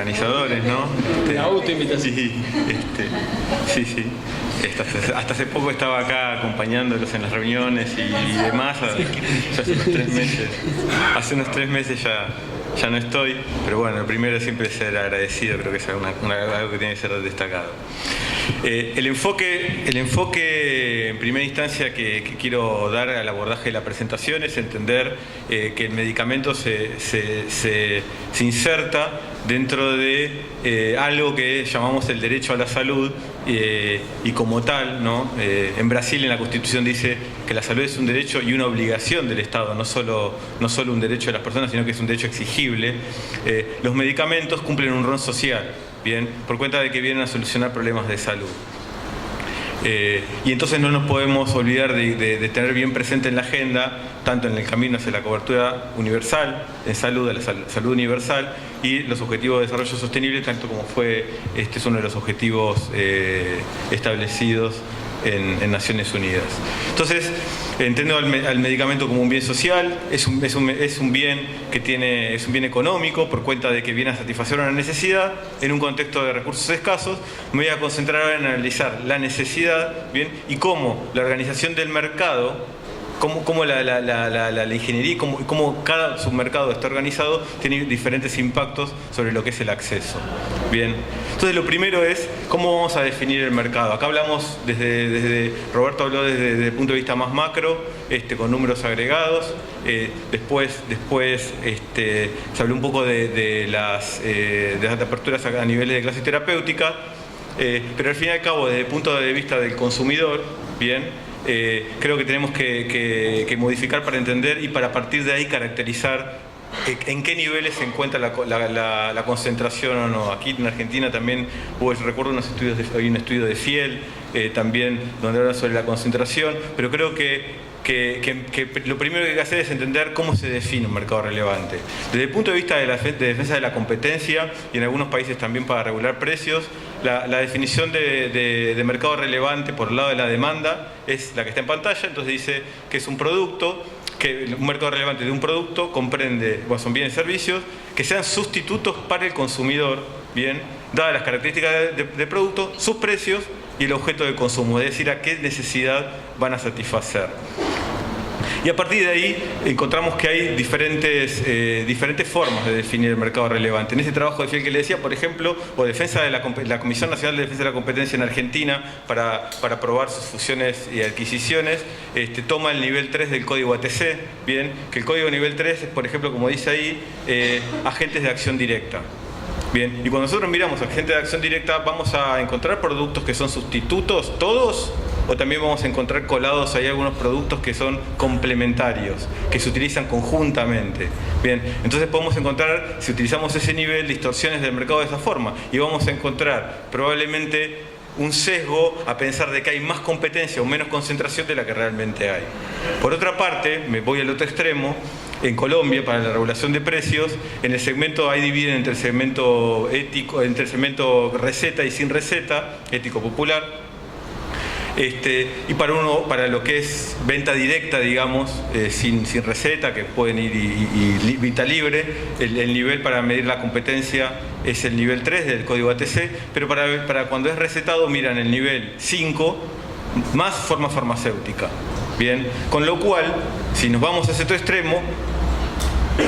organizadores, ¿no? La autoinvitación. Sí. Hasta hace poco estaba acá acompañándolos en las reuniones y demás. Ya hace unos 3 meses ya no estoy, pero bueno, lo primero es siempre ser agradecido, creo que es algo que tiene que ser destacado. El enfoque en primera instancia que quiero dar al abordaje de la presentación es entender que el medicamento se inserta dentro de algo que llamamos el derecho a la salud y como tal, ¿no? En Brasil en la Constitución dice que la salud es un derecho y una obligación del Estado, no solo un derecho de las personas, sino que es un derecho exigible. Los medicamentos cumplen un rol social, ¿bien? Por cuenta de que vienen a solucionar problemas de salud. Y entonces no nos podemos olvidar de tener bien presente en la agenda, tanto en el camino hacia la cobertura universal, en salud, a la salud universal, y los objetivos de desarrollo sostenible, tanto como este es uno de los objetivos establecidos en Naciones Unidas. Entonces, entiendo al medicamento como un bien social, es un bien que es un bien económico por cuenta de que viene a satisfacer una necesidad en un contexto de recursos escasos. Me voy a concentrar ahora en analizar la necesidad, ¿bien? Y cómo la organización del mercado, cómo la ingeniería y cómo cada submercado está organizado tiene diferentes impactos sobre lo que es el acceso. Bien. Entonces lo primero es cómo vamos a definir el mercado. Acá hablamos Roberto habló desde el punto de vista más macro, con números agregados. Después se habló un poco de las aperturas a niveles de clase terapéutica, pero al fin y al cabo, desde el punto de vista del consumidor, bien. Creo que tenemos que modificar para entender y para partir de ahí caracterizar en qué niveles se encuentra la concentración o no. Aquí en Argentina también recuerdo hay un estudio de Fiel también donde habla sobre la concentración, pero creo que lo primero que hay que hacer es entender cómo se define un mercado relevante. Desde el punto de vista de defensa de la competencia y en algunos países también para regular precios, la definición de mercado relevante por el lado de la demanda es la que está en pantalla. Entonces dice que es un producto, que un mercado relevante de un producto comprende, son bienes y servicios que sean sustitutos para el consumidor, bien, dadas las características del producto, sus precios y el objeto de consumo, es decir, a qué necesidad van a satisfacer. Y a partir de ahí encontramos que hay diferentes formas de definir el mercado relevante. En ese trabajo de Fiel que le decía, por ejemplo, o defensa de la Comisión Nacional de Defensa de la Competencia en Argentina para probar sus fusiones y adquisiciones, toma el nivel 3 del código ATC, bien, que el código nivel 3 es, por ejemplo, como dice ahí, agentes de acción directa. Bien, y cuando nosotros miramos agentes de acción directa, vamos a encontrar productos que son sustitutos, todos, o también vamos a encontrar colados ahí algunos productos que son complementarios, que se utilizan conjuntamente. Bien, entonces podemos encontrar, si utilizamos ese nivel, distorsiones del mercado de esa forma, y vamos a encontrar probablemente un sesgo a pensar de que hay más competencia o menos concentración de la que realmente hay. Por otra parte, me voy al otro extremo. En Colombia, para la regulación de precios, en el segmento hay dividen entre el segmento ético, entre el segmento receta y sin receta, ético popular, y para lo que es venta directa, digamos, sin receta, que pueden ir y venta libre, el nivel para medir la competencia es el nivel 3 del código ATC, pero para cuando es recetado miran el nivel 5, más forma farmacéutica. Bien, con lo cual, si nos vamos a ese otro extremo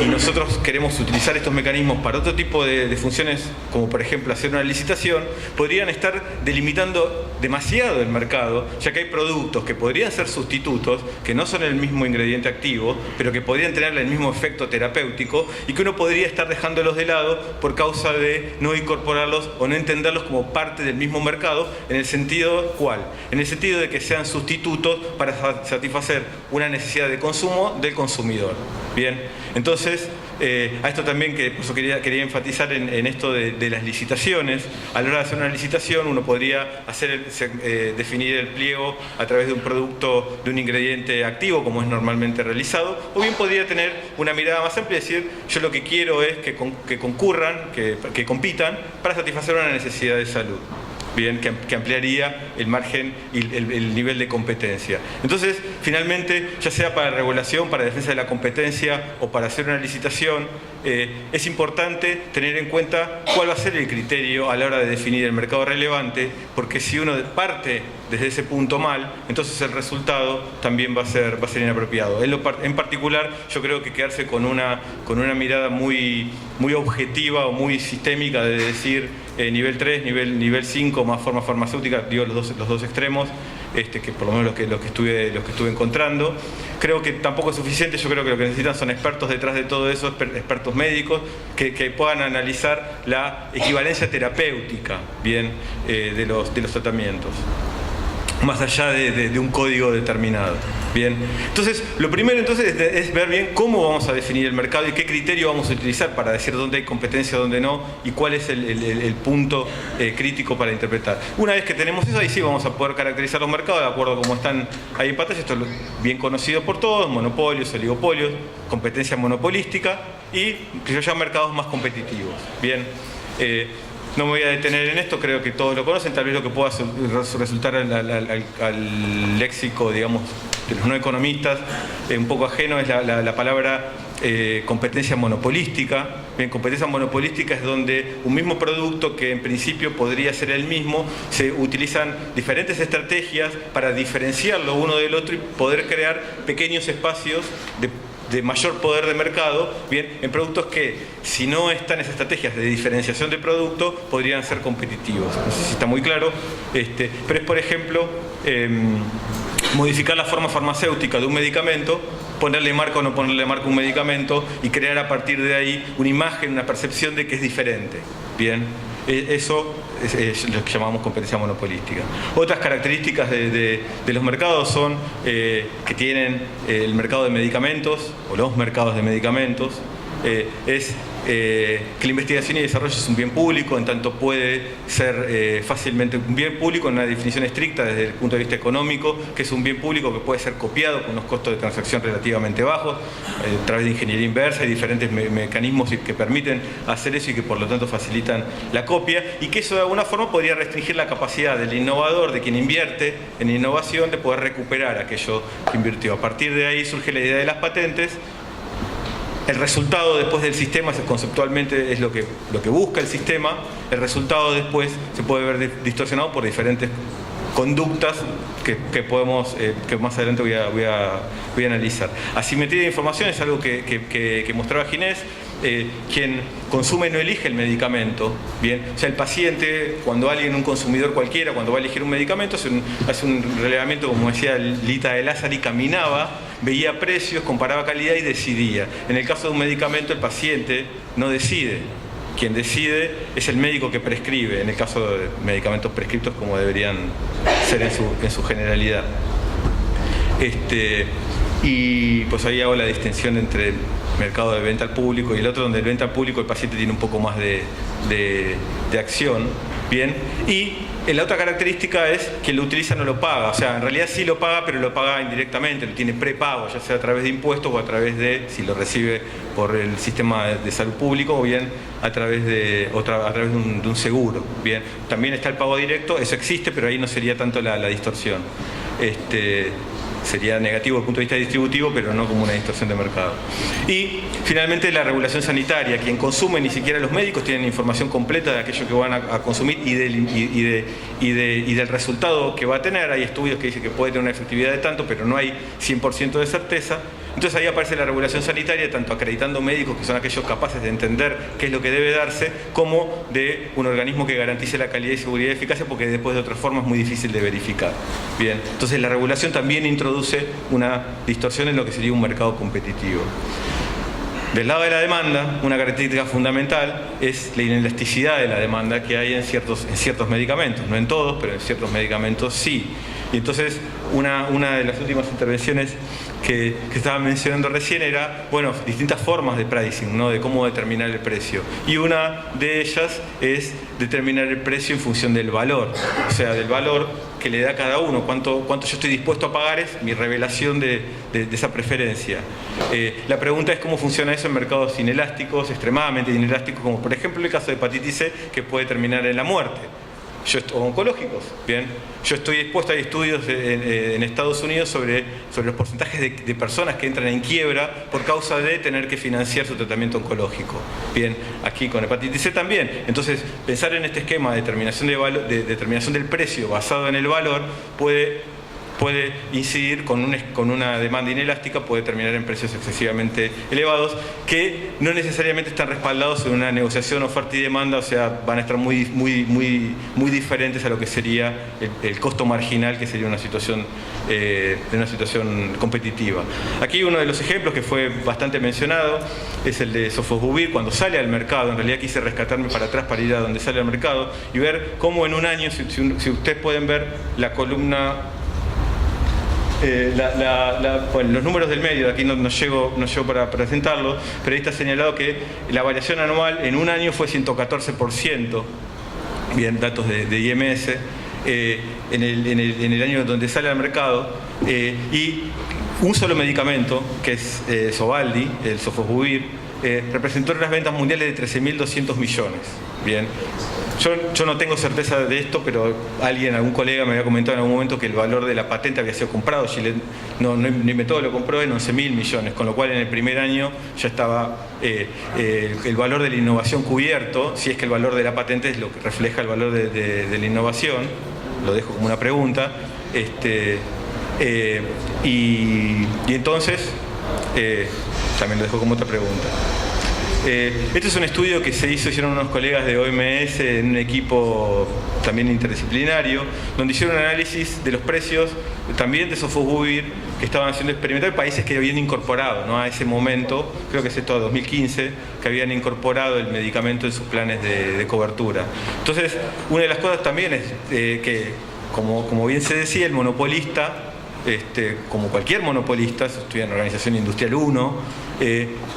y nosotros queremos utilizar estos mecanismos para otro tipo de funciones, como por ejemplo hacer una licitación, podrían estar delimitando demasiado el mercado, ya que hay productos que podrían ser sustitutos, que no son el mismo ingrediente activo, pero que podrían tener el mismo efecto terapéutico y que uno podría estar dejándolos de lado por causa de no incorporarlos o no entenderlos como parte del mismo mercado, en el sentido ¿cuál? En el sentido de que sean sustitutos para satisfacer una necesidad de consumo del consumidor. Bien, entonces a esto también que por eso quería enfatizar en esto de las licitaciones. A la hora de hacer una licitación uno podría definir el pliego a través de un producto, de un ingrediente activo, como es normalmente realizado, o bien podría tener una mirada más amplia y decir, yo lo que quiero es que concurran, que compitan para satisfacer una necesidad de salud. bien, que ampliaría el margen y el nivel de competencia. Entonces, finalmente, ya sea para regulación, para defensa de la competencia o para hacer una licitación, es importante tener en cuenta cuál va a ser el criterio a la hora de definir el mercado relevante, porque si uno parte desde ese punto mal, entonces el resultado también va a ser inapropiado. En particular, yo creo que quedarse con una mirada muy objetiva o muy sistémica de decir nivel 3, nivel 5, más forma farmacéutica, digo los dos extremos, que por lo menos lo que estuve encontrando. Creo que tampoco es suficiente. Yo creo que lo que necesitan son expertos detrás de todo eso, expertos médicos que puedan analizar la equivalencia terapéutica, bien, de los tratamientos, más allá de un código determinado. Bien. Entonces, lo primero es ver bien cómo vamos a definir el mercado y qué criterio vamos a utilizar para decir dónde hay competencia, dónde no, y cuál es el punto crítico para interpretar. Una vez que tenemos eso, ahí sí vamos a poder caracterizar los mercados de acuerdo a cómo están ahí en pantalla. Esto es bien conocido por todos: monopolios, oligopolios, competencia monopolística y que yo llamo mercados más competitivos. Bien. No me voy a detener en esto, creo que todos lo conocen. Tal vez lo que pueda resultar al léxico, digamos, de los no economistas, un poco ajeno, es la palabra competencia monopolística. Bien, competencia monopolística es donde un mismo producto, que en principio podría ser el mismo, se utilizan diferentes estrategias para diferenciarlo uno del otro y poder crear pequeños espacios de mayor poder de mercado, bien, en productos que, si no están esas estrategias de diferenciación de producto, podrían ser competitivos. No sé si está muy claro, pero es, por ejemplo, modificar la forma farmacéutica de un medicamento, ponerle marca o no ponerle marca a un medicamento y crear a partir de ahí una imagen, una percepción de que es diferente. Bien, eso es lo que llamamos competencia monopolística. Otras características de los mercados son que tienen el mercado de medicamentos o los mercados de medicamentos. Que la investigación y desarrollo es un bien público, en tanto puede ser fácilmente un bien público en una definición estricta desde el punto de vista económico, que es un bien público que puede ser copiado con unos costos de transacción relativamente bajos, a través de ingeniería inversa y diferentes mecanismos que permiten hacer eso y que por lo tanto facilitan la copia, y que eso de alguna forma podría restringir la capacidad del innovador, de quien invierte en innovación, de poder recuperar aquello que invirtió. A partir de ahí surge la idea de las patentes. El resultado después del sistema, conceptualmente, es lo que busca el sistema. El resultado después se puede ver distorsionado por diferentes conductas que más adelante voy a analizar. Asimetría de información es algo que mostraba Ginés. Quien consume no elige el medicamento. Bien, o sea, el paciente, cuando un consumidor cualquiera, cuando va a elegir un medicamento, hace un relevamiento, como decía Lita de Lázari, caminaba, veía precios, comparaba calidad y decidía. En el caso de un medicamento, el paciente no decide. Quien decide es el médico que prescribe, en el caso de medicamentos prescriptos, como deberían ser en su generalidad. Y pues ahí hago la distinción entre el mercado de venta al público y el otro, donde el venta al público el paciente tiene un poco más de acción. Bien, y la otra característica es que lo utiliza no lo paga. O sea, en realidad sí lo paga, pero lo paga indirectamente, lo tiene prepago, ya sea a través de impuestos o a través de, si lo recibe por el sistema de salud público, o bien a través de un seguro. Bien, también está el pago directo, eso existe, pero ahí no sería tanto la distorsión. Sería negativo desde el punto de vista distributivo, pero no como una distorsión de mercado. Y finalmente la regulación sanitaria. Quien consume, ni siquiera los médicos tienen información completa de aquello que van a consumir y del resultado que va a tener. Hay estudios que dicen que puede tener una efectividad de tanto, pero no hay 100% de certeza. Entonces ahí aparece la regulación sanitaria, tanto acreditando médicos, que son aquellos capaces de entender qué es lo que debe darse, como de un organismo que garantice la calidad y seguridad y eficacia, porque después de otra forma es muy difícil de verificar. Bien, entonces la regulación también introduce una distorsión en lo que sería un mercado competitivo. Del lado de la demanda, una característica fundamental es la inelasticidad de la demanda que hay en ciertos medicamentos, no en todos, pero en ciertos medicamentos sí. Y entonces una de las últimas intervenciones que estaba mencionando recién era, bueno, distintas formas de pricing, ¿no? De cómo determinar el precio. Y una de ellas es determinar el precio en función del valor, o sea, del valor que le da cada uno, cuánto yo estoy dispuesto a pagar, es mi revelación de esa preferencia. La pregunta es cómo funciona eso en mercados inelásticos, extremadamente inelásticos, como por ejemplo el caso de hepatitis C, que puede terminar en la muerte. o oncológicos, bien. Yo estoy expuesto, hay estudios en Estados Unidos sobre los porcentajes de personas que entran en quiebra por causa de tener que financiar su tratamiento oncológico. Bien, aquí con hepatitis C también. Entonces, pensar en este esquema de determinación del precio basado en el valor puede incidir con una demanda inelástica, puede terminar en precios excesivamente elevados que no necesariamente están respaldados en una negociación oferta y demanda, o sea, van a estar muy diferentes a lo que sería el costo marginal, que sería una situación competitiva. Aquí uno de los ejemplos que fue bastante mencionado es el de Sofosbuvir. Cuando sale al mercado, en realidad quise rescatarme para atrás para ir a donde sale al mercado y ver cómo en un año, si ustedes pueden ver la columna, bueno, los números del medio, de aquí no llego para presentarlo, pero ahí está señalado que la variación anual en un año fue 114%, bien, datos de IMS, en el año donde sale al mercado, y un solo medicamento, que es Sovaldi, el Sofosbuvir, representó unas ventas mundiales de 13.200 millones. Bien. Yo no tengo certeza de esto, pero algún colega me había comentado en algún momento que el valor de la patente había sido comprado. Chile no inventó, lo compró en 11.000 millones, con lo cual en el primer año ya estaba el valor de la innovación cubierto, si es que el valor de la patente es lo que refleja el valor de la innovación. Lo dejo como una pregunta. Y entonces, también lo dejo como otra pregunta. Este es un estudio que hicieron unos colegas de OMS en un equipo también interdisciplinario, donde hicieron un análisis de los precios también de Sofosbuvir que estaban haciendo experimental en países que habían incorporado, ¿no? A ese momento, creo que es esto 2015, que habían incorporado el medicamento en sus planes de cobertura. Entonces, una de las cosas también es que, como bien se decía, el monopolista, como cualquier monopolista, si estudia en Organización Industrial 1,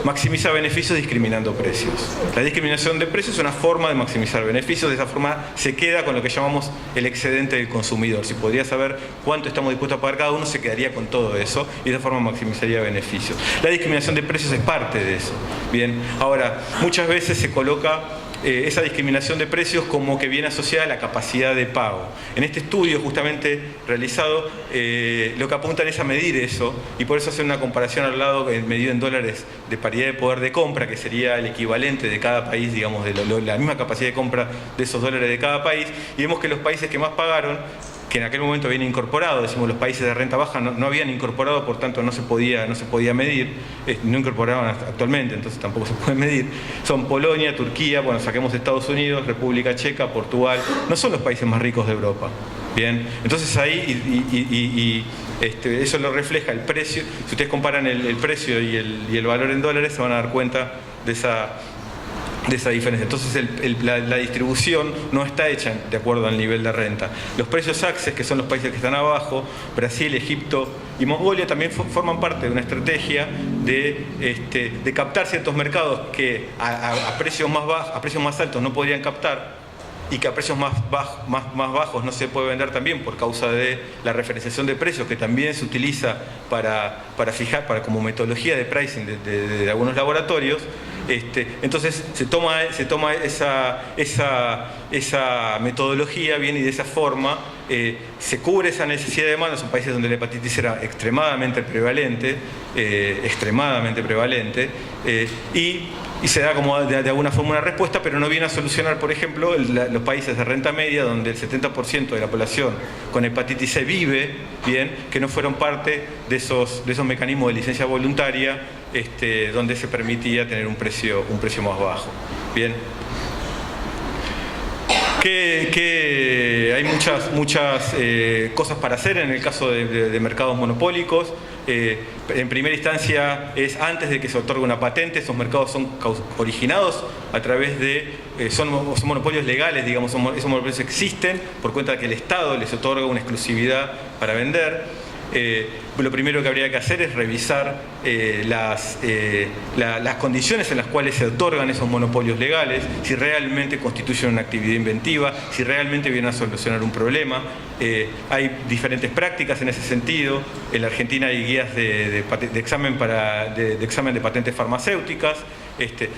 maximiza beneficios discriminando precios. La discriminación de precios es una forma de maximizar beneficios, de esa forma se queda con lo que llamamos el excedente del consumidor. Si podría saber cuánto estamos dispuestos a pagar cada uno, se quedaría con todo eso y de esa forma maximizaría beneficios. La discriminación de precios es parte de eso. Bien, ahora, muchas veces se coloca esa discriminación de precios como que viene asociada a la capacidad de pago. En este estudio justamente realizado, lo que apuntan es a medir eso, y por eso hacen una comparación al lado medido en dólares de paridad de poder de compra, que sería el equivalente de cada país, digamos, de la misma capacidad de compra de esos dólares de cada país, y vemos que los países que más pagaron, que en aquel momento habían incorporado, decimos los países de renta baja no habían incorporado, por tanto no se podía medir, no incorporaban actualmente, entonces tampoco se puede medir, son Polonia, Turquía, bueno, saquemos Estados Unidos, República Checa, Portugal, no son los países más ricos de Europa. Bien, entonces ahí eso lo refleja el precio. Si ustedes comparan el precio y el valor en dólares, se van a dar cuenta de esa diferencia. Entonces la distribución no está hecha de acuerdo al nivel de renta. Los precios access, que son los países que están abajo, Brasil, Egipto y Mongolia, también forman parte de una estrategia de captar ciertos mercados que a precios más altos no podrían captar, y que a precios más bajos no se puede vender también por causa de la referenciación de precios, que también se utiliza para fijar como metodología de pricing de algunos laboratorios. Entonces se toma esa metodología bien, y de esa forma se cubre esa necesidad de demanda. Son países donde la hepatitis era extremadamente prevalente, y se da como de alguna forma una respuesta, pero no viene a solucionar, por ejemplo, los países de renta media, donde el 70% de la población con hepatitis C vive, bien, que no fueron parte de esos mecanismos de licencia voluntaria, donde se permitía tener un precio más bajo. Bien. Que hay muchas cosas para hacer en el caso de mercados monopólicos. En primera instancia, es antes de que se otorgue una patente. Esos mercados son originados a través son monopolios legales, digamos, esos monopolios existen por cuenta de que el Estado les otorga una exclusividad para vender. lo primero que habría que hacer es revisar las condiciones en las cuales se otorgan esos monopolios legales, si realmente constituyen una actividad inventiva, si realmente vienen a solucionar un problema. Hay diferentes prácticas en ese sentido. En la Argentina hay guías de examen de patentes farmacéuticas,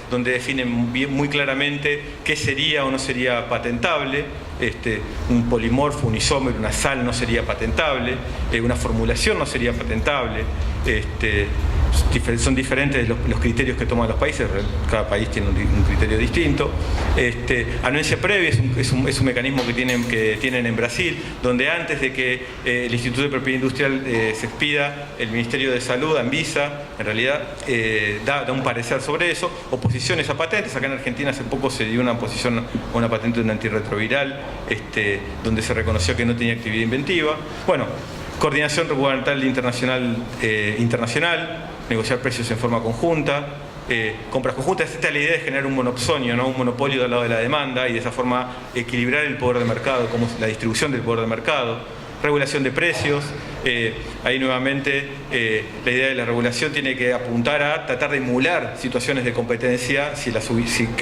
donde definen muy claramente qué sería o no sería patentable. Un polimorfo, un isómero, una sal no sería patentable, una formulación no sería patentable. Son diferentes los criterios que toman los países, cada país tiene un criterio distinto. Anuencia previa es un mecanismo que tienen en Brasil, donde antes de que el Instituto de Propiedad Industrial se expida, el Ministerio de Salud, Anvisa, en realidad da un parecer sobre eso. Oposiciones a patentes. Acá en Argentina hace poco se dio una oposición a una patente de un antirretroviral, donde se reconoció que no tenía actividad inventiva. Bueno, coordinación gubernamental internacional, negociar precios en forma conjunta, compras conjuntas. Esta es la idea de generar un monopsonio, ¿no? Un monopolio del lado de la demanda, y de esa forma equilibrar el poder de mercado, como la distribución del poder de mercado. Regulación de precios. Ahí nuevamente la idea de la regulación tiene que apuntar a tratar de emular situaciones de competencia,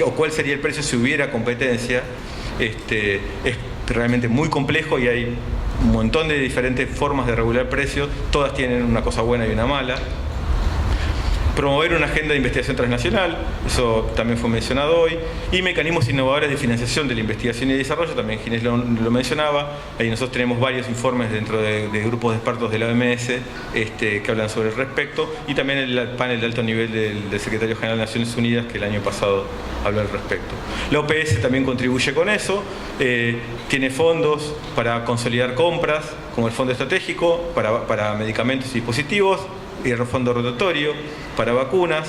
o cuál sería el precio si hubiera competencia. Es realmente muy complejo y hay un montón de diferentes formas de regular precios, todas tienen una cosa buena y una mala. Promover una agenda de investigación transnacional, eso también fue mencionado hoy, y mecanismos innovadores de financiación de la investigación y desarrollo, también Ginés lo mencionaba. Ahí nosotros tenemos varios informes dentro de grupos de expertos de la OMS que hablan sobre el respecto, y también el panel de alto nivel del Secretario General de Naciones Unidas, que el año pasado habló al respecto. La OPS también contribuye con eso, tiene fondos para consolidar compras, como el Fondo Estratégico, para medicamentos y dispositivos, y el fondo rotatorio para vacunas,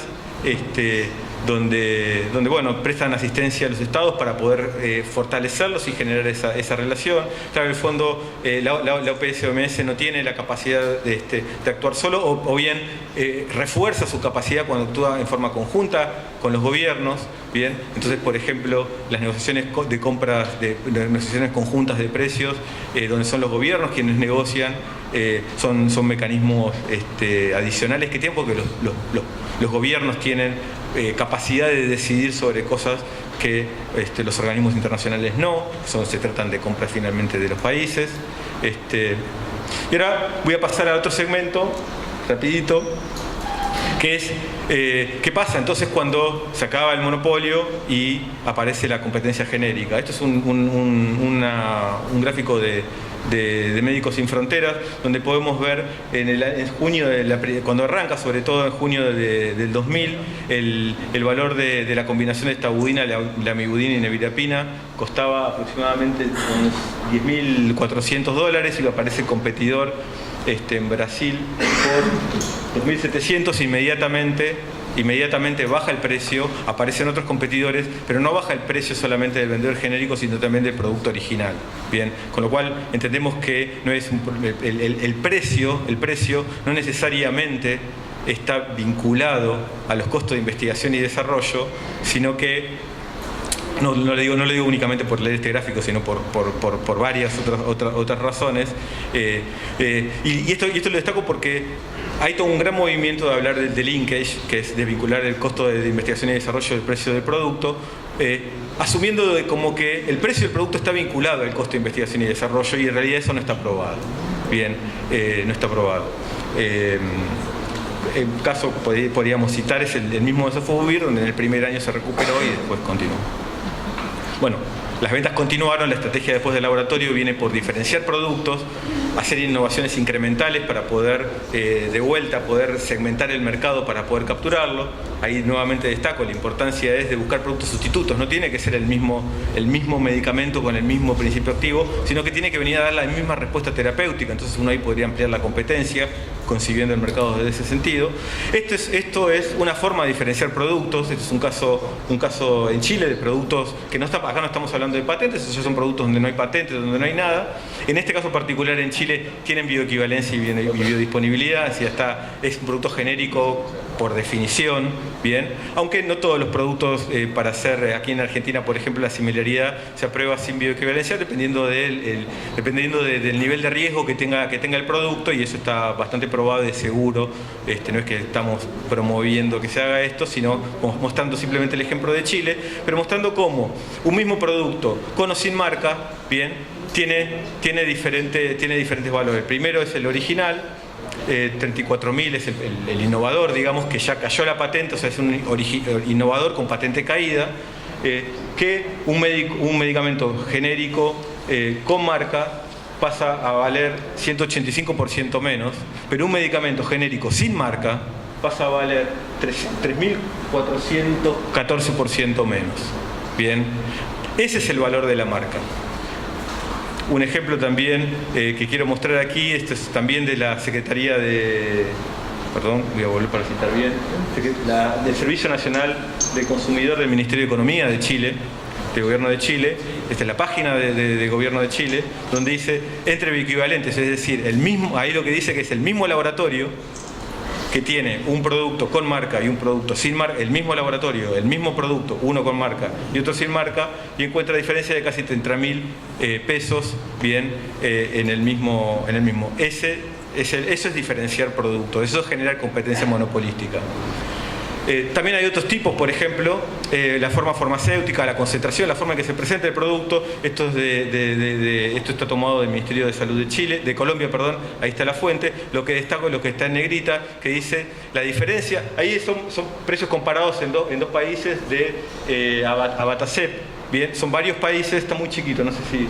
donde bueno, prestan asistencia a los estados para poder fortalecerlos y generar esa relación. Claro, el fondo, la OPS-OMS no tiene la capacidad de actuar solo, o bien refuerza su capacidad cuando actúa en forma conjunta con los gobiernos. Bien, entonces, por ejemplo, las negociaciones de compras, negociaciones conjuntas de precios, donde son los gobiernos quienes negocian, son mecanismos adicionales que tienen, porque los gobiernos tienen capacidad de decidir sobre cosas que los organismos internacionales no. Se tratan de compras finalmente de los países. Y ahora voy a pasar a otro segmento, rapidito, que es qué pasa entonces cuando se acaba el monopolio y aparece la competencia genérica. Esto es un gráfico de Médicos Sin Fronteras, donde podemos ver en junio, cuando arranca, sobre todo en junio del 2000, el valor de la combinación de estabudina, lamivudina y nevirapina costaba aproximadamente unos $10.400, y aparece el competidor en Brasil por 2.700. Inmediatamente baja el precio, aparecen otros competidores, pero no baja el precio solamente del vendedor genérico, sino también del producto original. Bien, con lo cual entendemos que no es el precio no necesariamente está vinculado a los costos de investigación y desarrollo, sino que no lo digo únicamente por leer este gráfico, sino por varias otras razones. Y esto lo destaco porque hay todo un gran movimiento de hablar del linkage, que es de vincular el costo de investigación y desarrollo del precio del producto, asumiendo como que el precio del producto está vinculado al costo de investigación y desarrollo, y en realidad eso no está probado. Bien, no está probado. El caso podríamos citar es el mismo de Sofovir, donde en el primer año se recuperó y después continuó. Bueno, las ventas continuaron. La estrategia después del laboratorio viene por diferenciar productos, hacer innovaciones incrementales para poder, de vuelta, poder segmentar el mercado para poder capturarlo. Ahí nuevamente destaco, la importancia es de buscar productos sustitutos. No tiene que ser el mismo medicamento con el mismo principio activo, sino que tiene que venir a dar la misma respuesta terapéutica. Entonces uno ahí podría ampliar la competencia, concibiendo el mercado desde ese sentido. Esto es una forma de diferenciar productos. Este es un caso en Chile de productos que acá no estamos hablando de patentes, esos son productos donde no hay patentes, donde no hay nada. En este caso particular en Chile, Chile tienen bioequivalencia y biodisponibilidad, es decir, es un producto genérico por definición, bien, aunque no todos los productos para hacer aquí en Argentina, por ejemplo, la similaridad se aprueba sin bioequivalencia dependiendo del nivel de riesgo que tenga el producto, y eso está bastante probado y de seguro. No es que estamos promoviendo que se haga esto, sino mostrando simplemente el ejemplo de Chile, pero mostrando cómo un mismo producto, con o sin marca, bien, tiene diferentes valores. El primero es el original, 34.000 es el innovador, digamos, que ya cayó la patente, o sea, es un innovador con patente caída, que un medicamento genérico con marca pasa a valer 185% menos, pero un medicamento genérico sin marca pasa a valer 3.414% menos. Bien, ese es el valor de la marca. Un ejemplo también que quiero mostrar aquí, esto es también de la Secretaría de... Perdón, voy a volver para citar bien. Del Servicio Nacional del Consumidor del Ministerio de Economía de Chile, del Gobierno de Chile. Esta es la página del Gobierno de Chile, donde dice entre bioequivalentes, es decir, ahí lo que dice que es el mismo laboratorio que tiene un producto con marca y un producto sin marca, el mismo laboratorio, el mismo producto, uno con marca y otro sin marca, y encuentra diferencia de casi 30.000 pesos, bien, en el mismo. Eso es diferenciar productos, eso es generar competencia monopolística. También hay otros tipos, por ejemplo, la forma farmacéutica, la concentración, la forma en que se presenta el producto. Esto está tomado del Ministerio de Salud de Chile, de Colombia, perdón, ahí está la fuente. Lo que destaco es lo que está en negrita, que dice la diferencia. Ahí son precios comparados en dos países de Abatacep. Bien, son varios países, está muy chiquito, no sé si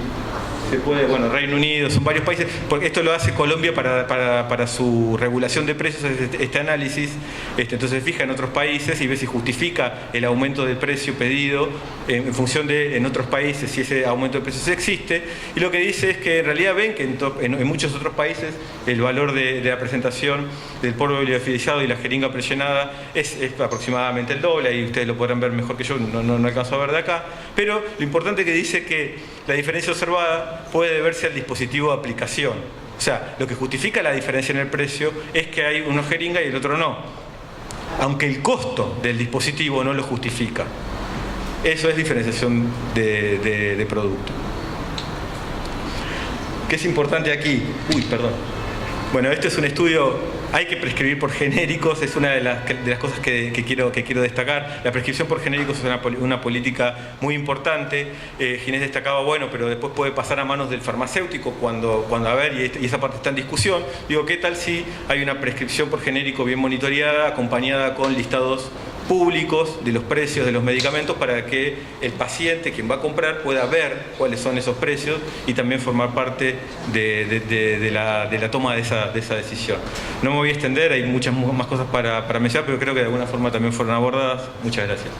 se puede, bueno, Reino Unido, son varios países, porque esto lo hace Colombia para su regulación de precios, este análisis. Entonces fija en otros países y ve si justifica el aumento del precio pedido en función de en otros países, si ese aumento de precios existe. Y lo que dice es que en realidad ven que en muchos otros países el valor de la presentación del polvo liofilizado y la jeringa presionada es aproximadamente el doble, y ustedes lo podrán ver mejor que yo, no alcanzo a ver de acá. Pero lo importante es que dice que la diferencia observada puede deberse al dispositivo de aplicación. O sea, lo que justifica la diferencia en el precio es que hay uno jeringa y el otro no, aunque el costo del dispositivo no lo justifica. Eso es diferenciación de producto. ¿Qué es importante aquí? Bueno, este es un estudio. Hay que prescribir por genéricos, es una de las cosas que quiero destacar. La prescripción por genéricos es una política muy importante. Ginés destacaba, bueno, pero después puede pasar a manos del farmacéutico cuando y esa parte está en discusión. Digo, ¿qué tal si hay una prescripción por genérico bien monitoreada, acompañada con listados públicos de los precios de los medicamentos, para que el paciente, quien va a comprar, pueda ver cuáles son esos precios y también formar parte de la toma de esa decisión? No me voy a extender, hay muchas más cosas para mencionar, pero creo que de alguna forma también fueron abordadas. Muchas gracias.